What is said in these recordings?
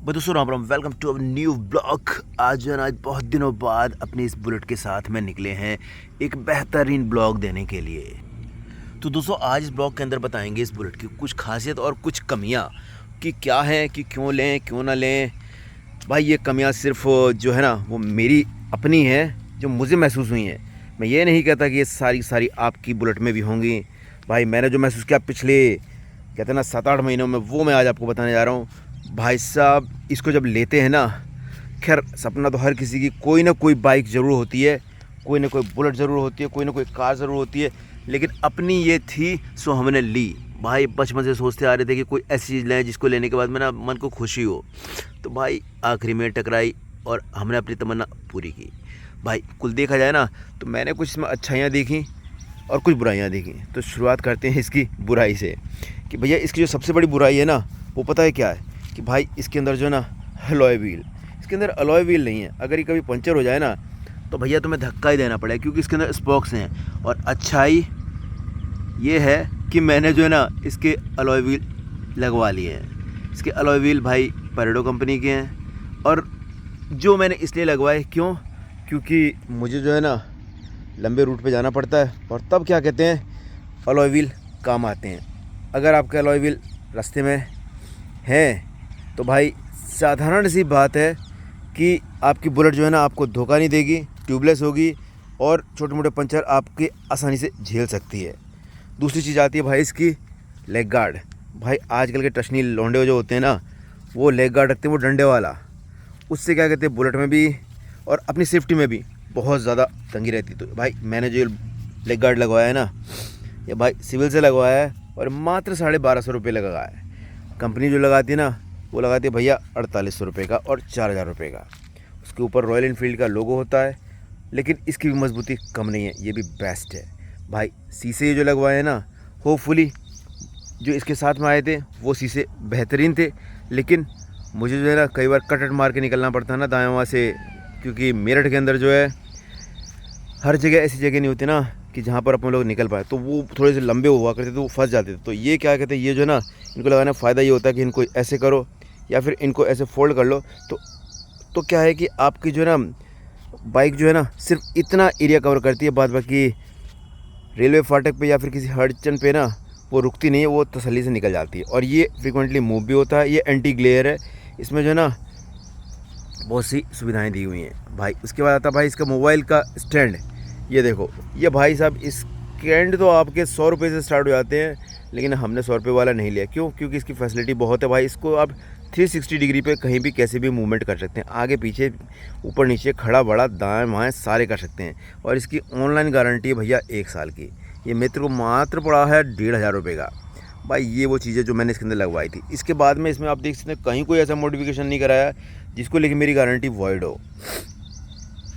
दोस्तों Ram Ram, welcome to our new blog. आज बहुत दिनों बाद अपने इस बुलेट के साथ में निकले हैं एक बेहतरीन ब्लॉग देने के लिए। तो दोस्तों आज इस ब्लॉग के अंदर बताएंगे इस बुलेट की कुछ खासियत और कुछ कमियां कि क्या हैं, कि क्यों लें क्यों ना लें। भाई ये कमियां सिर्फ जो है ना वो मेरी अपनी है, जो मुझे महसूस हुई हैं। मैं ये नहीं कहता कि ये सारी आपकी बुलेट में भी होंगी। भाई मैंने जो महसूस किया पिछले कहते हैं ना 7-8 महीनों में, वो मैं आज आपको बताने जा रहा हूँ। भाई साहब इसको जब लेते हैं ना, खैर सपना तो हर किसी की कोई ना कोई बाइक ज़रूर होती है, कोई ना कोई बुलेट ज़रूर होती है, कोई ना कोई कार ज़रूर होती है, लेकिन अपनी ये थी सो हमने ली। भाई बचपन से सोचते आ रहे थे कि कोई ऐसी चीज़ लें जिसको लेने के बाद में ना मन को खुशी हो। तो भाई आखिरी में टकराई और हमने अपनी तमन्ना पूरी की। भाई कुल देखा जाए ना तो मैंने कुछ इसमें अच्छाइयाँ देखी और कुछ बुराइयाँ देखी। तो शुरुआत करते हैं इसकी बुराई से कि भैया इसकी जो सबसे बड़ी बुराई है ना वो पता है क्या है कि भाई इसके अंदर जो है ना अलॉय व्हील, इसके अंदर अलॉय व्हील नहीं है। अगर ये कभी पंचर हो जाए ना तो भैया तुम्हें धक्का ही देना पड़ेगा, क्योंकि इसके अंदर स्पोक्स हैं। और अच्छाई ये है कि मैंने जो है ना इसके अलॉय व्हील लगवा लिए हैं। इसके अलॉय व्हील भाई पेरेडो कंपनी के हैं। और जो मैंने इसलिए लगवाए क्यों, क्योंकि मुझे जो है ना लंबे रूट पे जाना पड़ता है, और तब क्या कहते हैं अलॉय व्हील काम आते हैं। अगर आपके अलॉय व्हील रास्ते में हैं तो भाई साधारण सी बात है कि आपकी बुलेट जो है ना आपको धोखा नहीं देगी, ट्यूबलेस होगी और छोटे मोटे पंचर आपके आसानी से झेल सकती है। दूसरी चीज़ आती है भाई इसकी लेग गार्ड। भाई आजकल के टशनी लौंडे जो होते हैं ना वो लेग गार्ड रखते हैं, वो डंडे वाला। उससे क्या कहते हैं बुलेट में भी और अपनी सेफ्टी में भी बहुत ज़्यादा तंगी रहती है। तो भाई मैंने जो लेग गार्ड लगवाया है ना, ये भाई सिविल से लगवाया है और मात्र 1250 रुपये लगा है। कंपनी जो लगाती है ना वो लगाती है भैया 4800 रुपये का और 4000 रुपये का। उसके ऊपर रॉयल एनफील्ड का लोगो होता है, लेकिन इसकी भी मजबूती कम नहीं है, ये भी बेस्ट है। भाई शीशे जो लगवाए हैं ना, होपफुली जो इसके साथ में आए थे वो शीशे बेहतरीन थे, लेकिन मुझे जो है ना कई बार कट मार के निकलना पड़ता है ना दाएँ वहाँ से, क्योंकि मेरठ के अंदर जो है हर जगह ऐसी जगह नहीं होती ना कि जहाँ पर अपन लोग निकल पाए, तो वो थोड़े से लंबे हुआ करते थे, वो फंस जाते थे। तो ये क्या कहते हैं, ये जो है ना इनको लगाने का फ़ायदा ये होता है कि इनको ऐसे करो या फिर इनको ऐसे फोल्ड कर लो। तो क्या है कि आपकी जो है ना बाइक जो है ना सिर्फ इतना एरिया कवर करती है, बाद बाकी रेलवे फाटक पे या फिर किसी अड़चन पे ना वो रुकती नहीं है, वो तसल्ली से निकल जाती है। और ये फ्रिक्वेंटली मूव भी होता है, ये एंटी ग्लेयर है, इसमें जो है ना बहुत सी सुविधाएं दी हुई हैं। भाई उसके बाद आता है भाई इसका मोबाइल का स्टैंड। ये देखो, ये भाई साहब इस स्टैंड तो आपके 100 रुपये से स्टार्ट हो जाते हैं, लेकिन हमने 100 रुपये वाला नहीं लिया। क्यों? क्योंकि इसकी फैसिलिटी बहुत है। भाई इसको आप 360 डिग्री पे कहीं भी कैसे भी मूवमेंट कर सकते हैं, आगे पीछे ऊपर नीचे खड़ा बड़ा दाएँ बाएँ सारे कर सकते हैं। और इसकी ऑनलाइन गारंटी है भैया 1 साल की। ये मेरे को मात्र पड़ा है 1500 रुपये का। भाई ये वो चीज़ें जो मैंने इसके अंदर लगवाई थी। इसके बाद में इसमें आप देख सकते हैं कहीं कोई ऐसा मॉडिफिकेशन नहीं कराया जिसको लेके मेरी गारंटी वॉइड हो।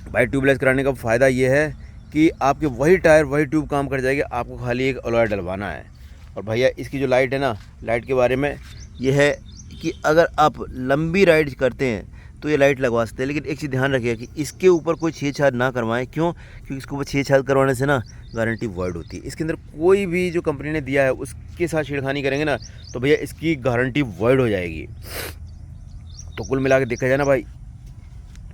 भाई ट्यूबलेस कराने का फ़ायदा ये है कि आपके वही टायर वही ट्यूब काम कर जाएगी, आपको खाली एक अलॉय डलवाना है। और भैया इसकी जो लाइट है ना, लाइट के बारे में ये है कि अगर आप लंबी राइड करते हैं तो ये लाइट लगवा सकते हैं, लेकिन एक चीज़ ध्यान रखिएगा कि इसके ऊपर कोई छेड़छाड़ ना करवाएं। क्यों? क्योंकि इसके ऊपर छेड़छाड़ करवाने से ना गारंटी वॉइड होती है। इसके अंदर कोई भी जो कंपनी ने दिया है उसके साथ छेड़खानी करेंगे ना तो भैया इसकी गारंटी वॉइड हो जाएगी। तो कुल मिला के देखा जाए ना भाई,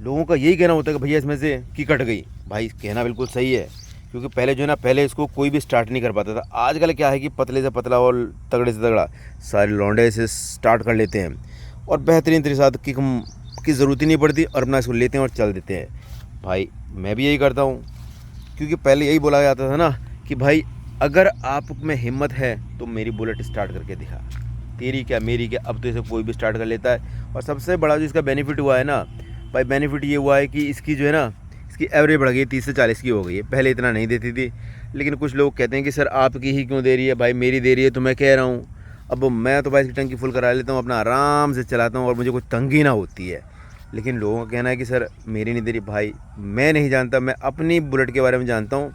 लोगों का यही कहना होता है कि भैया इसमें से की कट गई। भाई कहना बिल्कुल सही है, क्योंकि पहले जो है ना पहले इसको कोई भी स्टार्ट नहीं कर पाता था। आजकल क्या है कि पतले से पतला और तगड़े से तगड़ा सारे लौंडे से स्टार्ट कर लेते हैं और बेहतरीन तरीके से किक की ज़रूरत ही नहीं पड़ती और अपना इसको लेते हैं और चल देते हैं। भाई मैं भी यही करता हूँ, क्योंकि पहले यही बोला जाता था ना कि भाई अगर आप में हिम्मत है तो मेरी बुलेट स्टार्ट करके दिखा, तेरी क्या मेरी क्या। अब तो इसे कोई भी स्टार्ट कर लेता है। और सबसे बड़ा जो इसका बेनिफिट हुआ है ना भाई, बेनिफिट ये हुआ है कि इसकी जो है ना इसकी एवरेज बढ़ गई, 30 से 40 की हो गई है। पहले इतना नहीं देती थी, लेकिन कुछ लोग कहते हैं कि सर आपकी ही क्यों दे रही है, भाई मेरी दे रही है। तो मैं कह रहा हूँ अब मैं तो भाई इसकी टंकी फुल करा लेता हूँ, अपना आराम से चलाता हूँ और मुझे कोई तंगी ना होती है। लेकिन लोगों का कहना है कि सर मेरी नहीं दे रही। भाई मैं नहीं जानता, मैं अपनी बुलेट के बारे में जानता हूँ।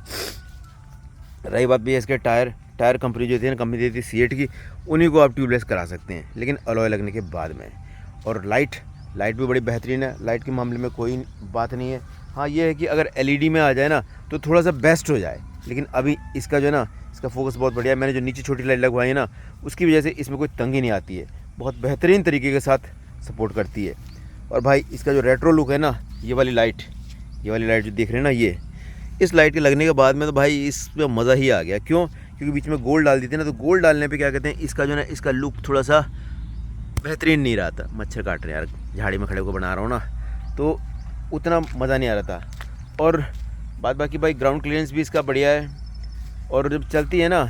रही बात भी है इसके टायर कंपनी जो थी ना, कंपनी देती थी सीएट की, उन्हीं को आप ट्यूबलेस करा सकते हैं, लेकिन अलॉय लगने के बाद में। और लाइट भी बड़ी बेहतरीन है, लाइट के मामले में कोई बात नहीं है। हाँ ये है कि अगर एलईडी में आ जाए ना तो थोड़ा सा बेस्ट हो जाए, लेकिन अभी इसका जो है ना इसका फोकस बहुत बढ़िया है। मैंने जो नीचे छोटी लाइट लगवाई है ना उसकी वजह से इसमें कोई तंगी नहीं आती है, बहुत बेहतरीन तरीके के साथ सपोर्ट करती है। और भाई इसका जो रेट्रो लुक है ना, ये वाली लाइट जो देख रहे हैं ना, ये इस लाइट के लगने के बाद में तो भाई इस पे मज़ा ही आ गया। क्यों? क्योंकि बीच में गोल्ड डाल दी थी ना, तो गोल्ड डालने पे क्या कहते हैं, इसका जो ना इसका लुक थोड़ा सा बेहतरीन नहीं रहा था। मच्छर काट रहे हैं यार, झाड़ी में खड़े होकर बना रहा हूँ ना, तो उतना मज़ा नहीं आ रहा था। और बाद बाकी भाई ग्राउंड क्लियरेंस भी इसका बढ़िया है। और जब चलती है ना,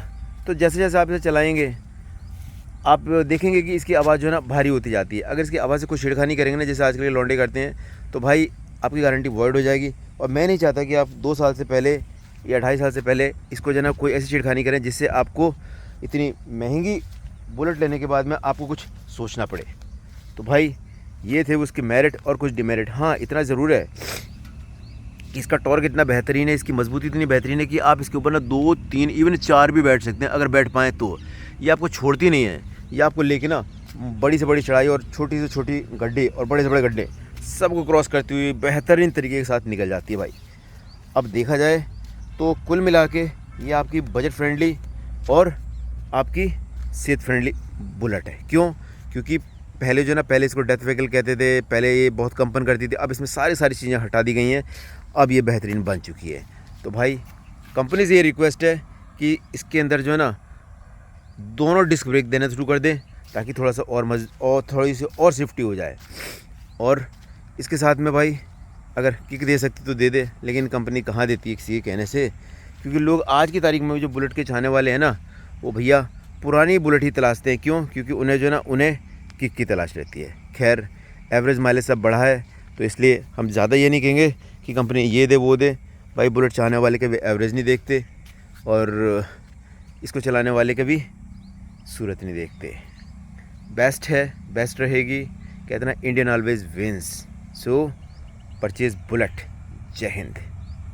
तो जैसे जैसे आप इसे चलाएँगे आप देखेंगे कि इसकी आवाज़ जो है ना भारी होती जाती है। अगर इसकी आवाज़ से कुछ छिड़खानी करेंगे ना, जैसे आजकल के लौंडे करते हैं, तो भाई आपकी गारंटी वॉइड हो जाएगी। और मैं नहीं चाहता कि आप 2 साल से पहले या 2.5 साल से पहले इसको जो है ना कोई ऐसी छिड़खानी करें जिससे आपको इतनी महंगी बुलेट लेने के बाद में आपको कुछ सोचना पड़े। तो भाई ये थे उसके मेरिट और कुछ डिमेरिट। हाँ, इतना ज़रूर है कि इसका टॉर्क इतना बेहतरीन है, इसकी मजबूती इतनी बेहतरीन है कि आप इसके ऊपर ना 2, 3 इवन 4 भी बैठ सकते हैं अगर बैठ पाएँ तो। ये आपको छोड़ती नहीं है, ये आपको लेके ना बड़ी से बड़ी चढ़ाई और छोटी से छोटी गड्ढे और बड़े से बड़े गड्ढे सबको क्रॉस करती हुई बेहतरीन तरीके के साथ निकल जाती है भाई। अब देखा जाए तो कुल मिला के ये आपकी बजट फ्रेंडली और आपकी सेहत फ्रेंडली बुलेट है। क्यों? क्योंकि पहले जो ना, पहले इसको डेथ व्हीकल कहते थे, पहले ये बहुत कंपन करती थी, अब इसमें सारी चीज़ें हटा दी गई हैं, अब ये बेहतरीन बन चुकी है। तो भाई कंपनी से ये रिक्वेस्ट है कि इसके अंदर जो है ना दोनों डिस्क ब्रेक देना शुरू कर दें, ताकि थोड़ा सा और थोड़ी सी और सेफ्टी हो जाए। और इसके साथ में भाई अगर किक दे सकती तो दे दे, लेकिन कंपनी कहाँ देती है किसी के कहने से। क्योंकि लोग आज की तारीख में जो बुलेट के चाहने वाले हैं ना, वो भैया पुरानी बुलेट ही तलाशते हैं। क्यों? क्योंकि उन्हें जो है ना उन्हें किक की तलाश रहती है। खैर, एवरेज माइलेज सब बढ़ा है, तो इसलिए हम ज़्यादा ये नहीं कहेंगे कि कंपनी ये दे वो दे। भाई बुलेट चाहने वाले के भी एवरेज नहीं देखते और इसको चलाने वाले के भी सूरत नहीं देखते। बेस्ट है, बेस्ट रहेगी, कहते ना Indian always wins. So purchase Bullet. जय हिंद।